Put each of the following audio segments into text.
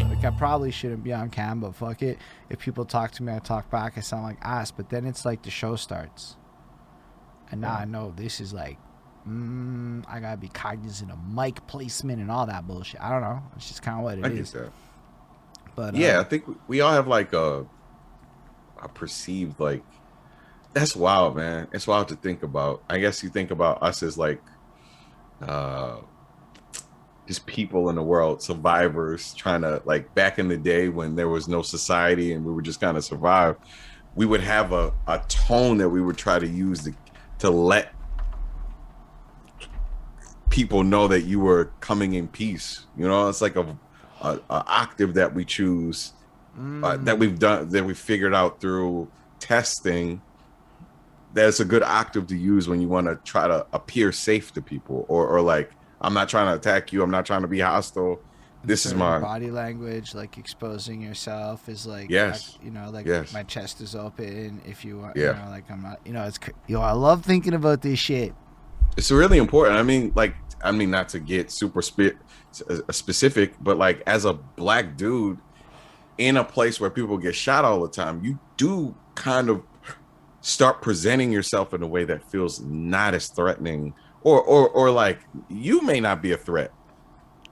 Like, I probably shouldn't be on cam, but fuck it. If people talk to me, I talk back. I sound like ass. But then it's like the show starts, and now I know this is like, I gotta be cognizant of mic placement and all that bullshit. I don't know. It's just kind of what it I get is. that. But Yeah, I think we all have like a perceived like that's wild, man. It's wild to think about. I guess you think about us as like uh just people in the world, survivors trying to like back in the day when there was no society and we were just kind of survive, we would have a tone that we would try to use to let people know that you were coming in peace. You know, it's like a octave that we choose that we've done that we figured out through testing. That's a good octave to use when you want to try to appear safe to people, or like I'm not trying to attack you. I'm not trying to be hostile. This is certain my body language, like exposing yourself, is like, yes, like yes, my chest is open. If you want, yeah. like I'm not, I love thinking about this shit. It's really important. I mean, not to get super specific, but like as a black dude in a place where people get shot all the time, you do kind of start presenting yourself in a way that feels not as threatening, or like you may not be a threat,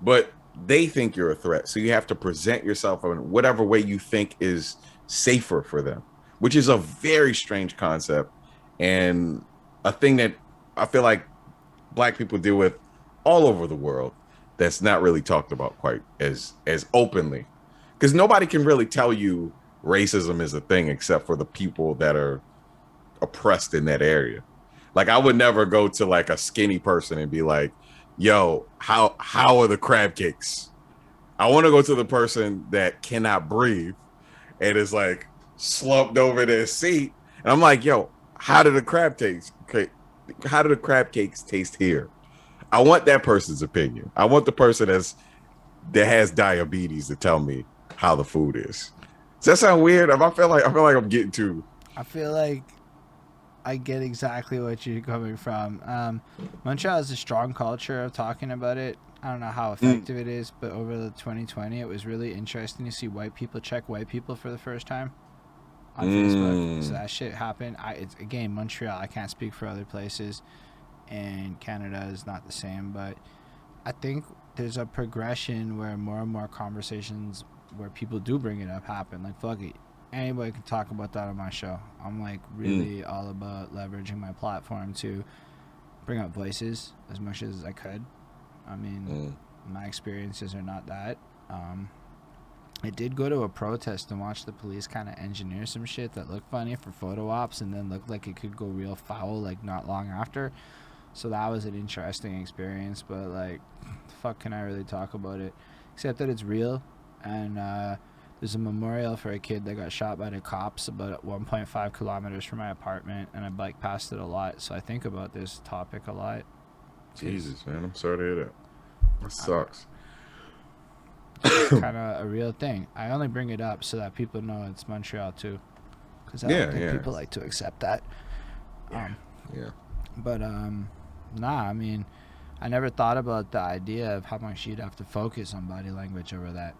but they think you're a threat. So you have to present yourself in whatever way you think is safer for them, which is a very strange concept and a thing that I feel like black people deal with all over the world that's not really talked about quite as openly, because nobody can really tell you racism is a thing except for the people that are oppressed in that area. Like I would never go to like a skinny person and be like, yo, how are the crab cakes? I want to go to the person that cannot breathe and is like slumped over their seat. And I'm like, yo, how do the crab taste? Okay, how do the crab cakes taste here? I want that person's opinion. I want the person that has diabetes to tell me how the food is. Does that sound weird? I feel like I'm getting too. I feel like I get exactly what you're coming from. Montreal has a strong culture of talking about it. I don't know how Mm, effective it is, but over the 2020, it was really interesting to see white people check white people for the first time on Facebook. So mm, that shit happened. It's again Montreal. I can't speak for other places, and Canada is not the same. But I think there's a progression where more and more conversations where people do bring it up happen. Like fuck it, anybody can talk about that on my show. I'm like mm, really all about leveraging my platform to bring up voices as much as I could. I mean, mm. my experiences are not that. Um, I did go to a protest and watch the police kind of engineer some shit that looked funny for photo ops and then looked like it could go real foul like not long after. So that was an interesting experience, but like, the fuck can I really talk about it? Except that it's real, and there's a memorial for a kid that got shot by the cops about 1.5 kilometers from my apartment, and I bike past it a lot, so I think about this topic a lot. Because Jesus, man, I'm sorry to hear that. That I don't, sucks. it's just kind of a real thing. I only bring it up so that people know it's Montreal too, because I don't Yeah, think yeah, people like to accept that. yeah, Um, yeah, but nah, I mean, I never thought about the idea of how much you'd have to focus on body language over that.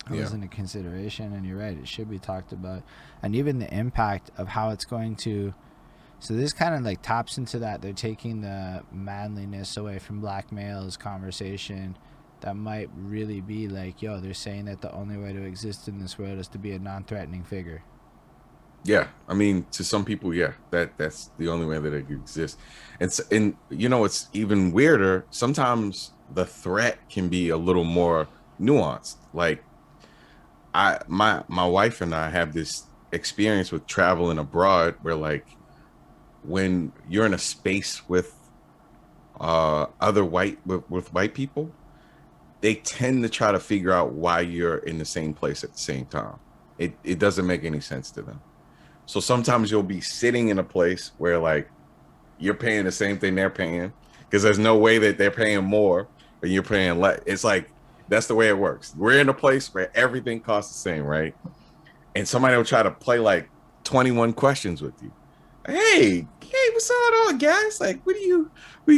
That yeah. wasn't a consideration, and you're right, it should be talked about. And even the impact of how it's going to. So this kind of like taps into that. They're taking the manliness away from black males conversation that might really be like, yo, they're saying that the only way to exist in this world is to be a non threatening figure. Yeah, I mean, to some people, yeah, that's the only way that it exists. And you know, it's even weirder. Sometimes the threat can be a little more nuanced. Like my wife and I have this experience with traveling abroad where like when you're in a space with other with white people, they tend to try to figure out why you're in the same place at the same time. It doesn't make any sense to them. So sometimes you'll be sitting in a place where like you're paying the same thing they're paying because there's no way that they're paying more and you're paying less. It's like that's the way it works. We're in a place where everything costs the same, right? And somebody will try to play like 21 questions with you. Hey, what's going on, guys? Like, what you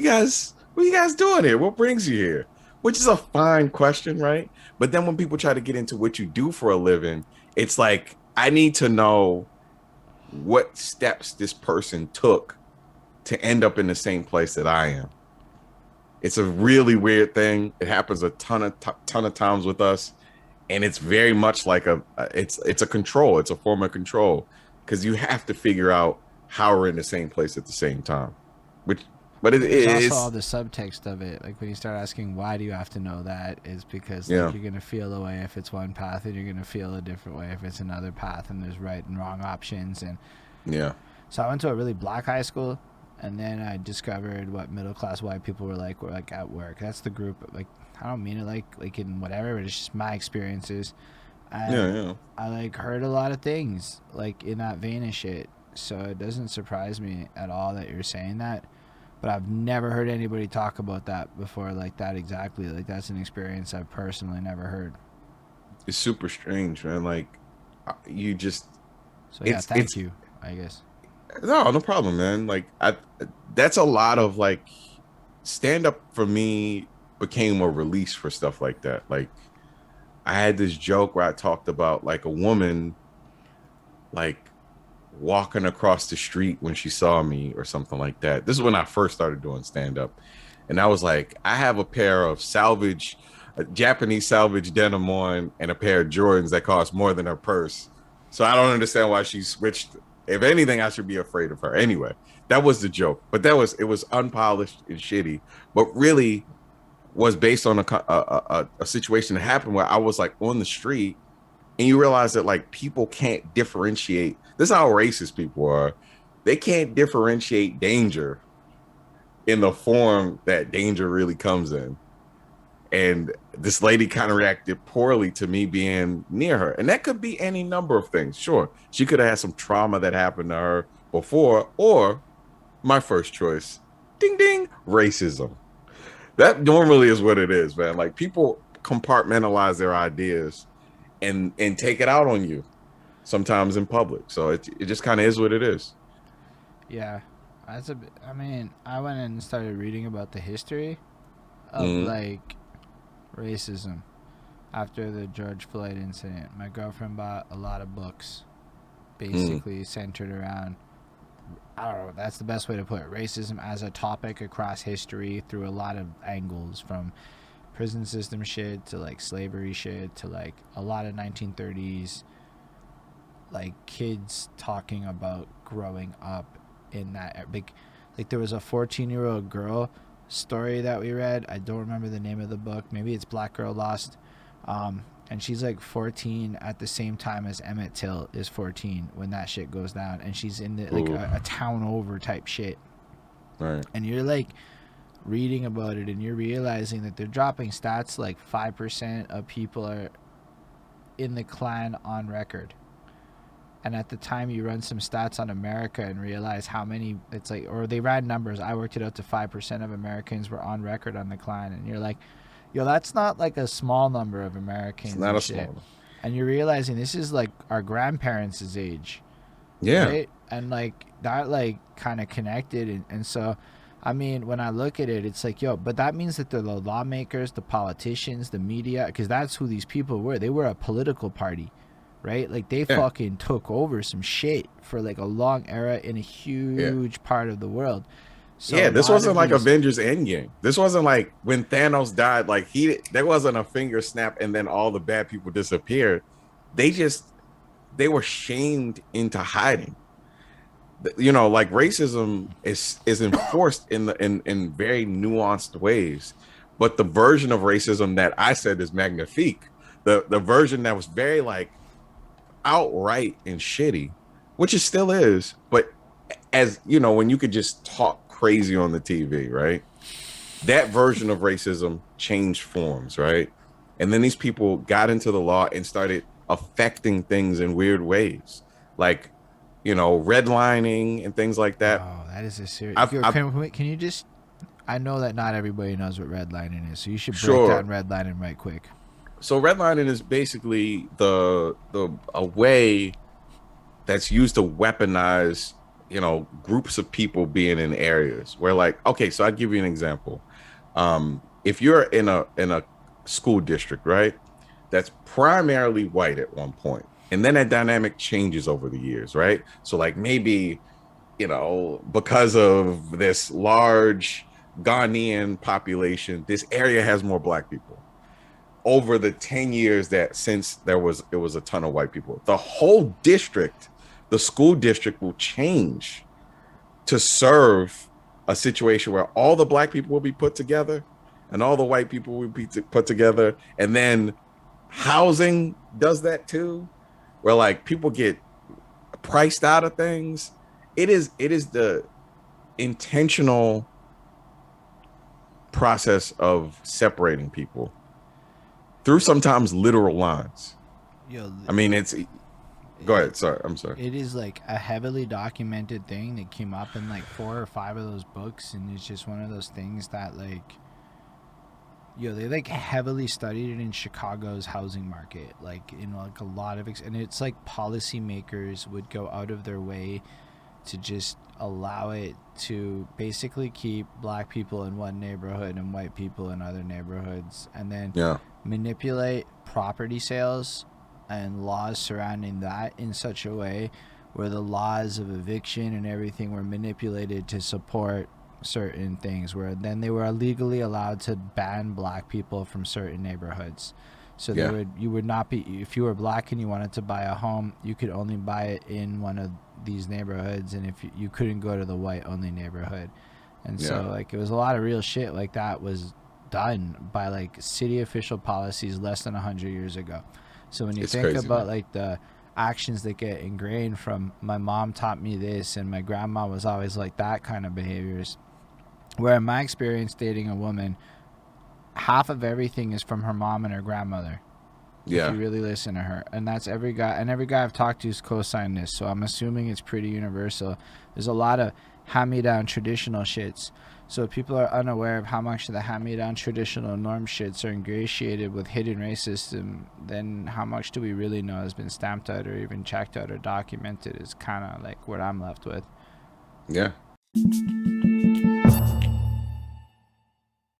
guys doing here? What brings you here? which is a fine question, right? But then when people try to get into what you do for a living, it's like, I need to know what steps this person took to end up in the same place that I am. It's a really weird thing. It happens a ton of times with us, and it's very much like it's a control. It's a form of control because you have to figure out how we're in the same place at the same time. Which, but But there's also all it's the subtext of it. Like when you start asking why do you have to know that, is because like yeah, you're gonna feel a way if it's one path, and you're gonna feel a different way if it's another path, and there's right and wrong options. And yeah, so I went to a really black high school, and then I discovered what middle class white people were like at work. That's the group. Like I don't mean it like in whatever, but it's just my experiences. And yeah. I like heard a lot of things like in that vein of shit. So it doesn't surprise me at all that you're saying that. But I've never heard anybody talk about that before, like that exactly. Like that's an experience I've personally never heard. It's super strange, man. Like you just So yeah, it's thank you. I guess. no problem, man. Like I that's a lot of like stand up for me became a release for stuff like that. Like I had this joke where I talked about like a woman like walking across the street when she saw me or something like that. This is when I first started doing stand up. And I was like, I have a pair of Japanese salvage denim on and a pair of Jordans that cost more than her purse. So I don't understand why she switched. If anything, I should be afraid of her. Anyway, that was the joke. But it was unpolished and shitty, but really was based on a situation that happened where I was like on the street and you realize that like people can't differentiate. This is how racist people are. They can't differentiate danger in the form that danger really comes in. And this lady kind of reacted poorly to me being near her. And that could be any number of things. Sure. She could have had some trauma that happened to her before, or my first choice, ding ding, racism. That normally is what it is, man. Like people compartmentalize their ideas and take it out on you sometimes in public. So it just kind of is what it is. Yeah, that's a. I mean, I went and started reading about the history of Mm-hmm. like racism after the George Floyd incident. My girlfriend bought a lot of books, Mm-hmm. basically centered around. I don't know. That's the best way to put it. Racism as a topic across history through a lot of angles, from prison system shit to like slavery shit to like a lot of 1930s like kids talking about growing up in that like there was a 14-year-old girl story that we read. I don't remember the name of the book. Maybe it's Black Girl Lost. And she's like 14 at the same time as Emmett Till is 14 when that shit goes down, and she's in the like Ooh, a town over type shit. right. And you're like reading about it, and you're realizing that they're dropping stats like 5% of people are in the Klan on record. And at the time you run some stats on America and realize how many it's like, or they ran numbers. I worked it out to 5% of Americans were on record on the Klan, and you're like, yo, that's not like a small number of It's Americans not and a shit. small one. And you're realizing this is like our grandparents' age, Yeah. right? And like that like kind of connected, and so I mean when I look at it, it's like, yo, but that means that the lawmakers, the politicians, the media, because that's who these people were. They were a political party, right? Like they Yeah. fucking took over some shit for like a long era in a Yeah. huge part of the world. So Yeah. a This lot wasn't of like these, Avengers Endgame. This wasn't like when Thanos died, like there wasn't a finger snap and then all the bad people disappeared. They just they were shamed into hiding. You know, like racism is enforced in very nuanced ways, but the version of racism that I said is magnifique, the version that was very like outright and shitty, which it still is, but as you know, when you could just talk crazy on the TV, right? That version of racism changed forms, right? And then these people got into the law and started affecting things in weird ways, like redlining and things like that. oh, that is a serious. I've Can you just? I know that not everybody knows what redlining is, so you should break down sure. redlining right quick. So redlining is basically the a way that's used to weaponize, groups of people being in areas where, like, okay, so I'll give you an example. if you're in a school district, right, that's primarily white at one point, and then that dynamic changes over the years, right? So like maybe, you know, because of this large Ghanaian population, this area has more black people. Over the 10 years that since it was a ton of white people, the whole district, the school district will change to serve a situation where all the black people will be put together and all the white people will be put together. And then housing does that too, where like people get priced out of things. It is the intentional process of separating people through sometimes literal lines. Yo, I mean, it's go it, ahead. Sorry, I'm sorry. it is like a heavily documented thing that came up in like 4 or 5 of those books, and it's just one of those things that like, yo, they like heavily studied it in Chicago's housing market, like in like a lot of and it's like policymakers would go out of their way to just allow it to basically keep black people in one neighborhood and white people in other neighborhoods, and then Yeah, manipulate property sales and laws surrounding that in such a way where the laws of eviction and everything were manipulated to support certain things, where then they were legally allowed to ban black people from certain neighborhoods. So yeah, you would not be, if you were black and you wanted to buy a home, you could only buy it in one of these neighborhoods, and if you couldn't go to the white only neighborhood. And yeah. so like it was a lot of real shit like that was done by like city official policies less than 100 years ago. So when you It's think crazy, about man. like the actions that get ingrained from my mom taught me this and my grandma was always like that kind of behaviors, where in my experience dating a woman, half of everything is from her mom and her grandmother if Yeah, you really listen to her. And that's every guy, and every guy I've talked to is co-signed this, so I'm assuming it's pretty universal. There's a lot of hand-me-down traditional shits, so people are unaware of how much of the hand-me-down traditional norm shits are ingratiated with hidden racism. Then how much do we really know has been stamped out or even checked out or documented is kind of like what I'm left with. yeah.